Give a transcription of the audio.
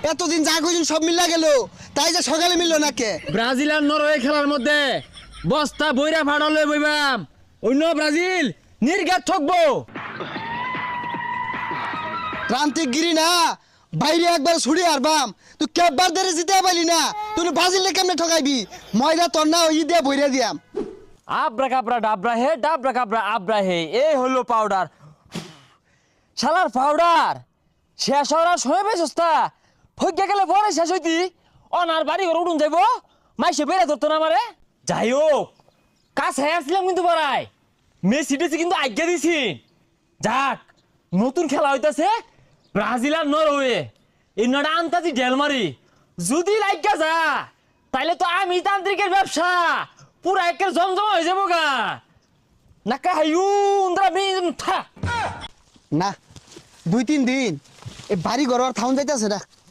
এতদিন যা কইছেন সব মিলা গেল, তাই যে সকালে মিললো না কে? ব্রাজিল আর নরওয়ে খেলার মধ্যে বস্তা বইরা ফাড়ালে বইবাম, অন্য ব্রাজিল নির্ঘাত ঠকবো। প্রান্তিক গিরি না, বাইরে একবার ছুড়ে আরবাম। তুই কেববার ধরে জিতে পাইলি না, তুই ব্রাজিলে কেমনে ঠকাইবি? ময়দা তোর না ওই দিয়ে বইরা দিয়াম। আব্রা কাবরা ডাবরা হে, ডাবরা কাবরা আব্রা হে, এই হলো পাউডার। শালার পাউডার শেষ হওয়ার সময় পাই সস্তা, ফইকে গেলে পরে শেষ হইতি অনার বাড়ি ঘর উঠুন যাইব, মাইসে বেড়ে ধরতো না আমারে। যাই হোক, কাছে আসছিলাম কিন্তু পড়ায় মেসি টেসি কিন্তু আজ্ঞা দিছি। যাক, নতুন খেলা হইতাছে ব্রাজিল আর নরওয়ে, এই নটা আন্তাজি ডেলমারি যদি লাইগা যা, তাইলে তো আমি তান্ত্রিকের ব্যবসা পুরা একের জমজমা হয়ে যাবো গা। নাকা হাইউন্দ্রা বিন থা। না, 2-3 দিন এই বাড়ি ঘর আর থাউন যাইতেছে না।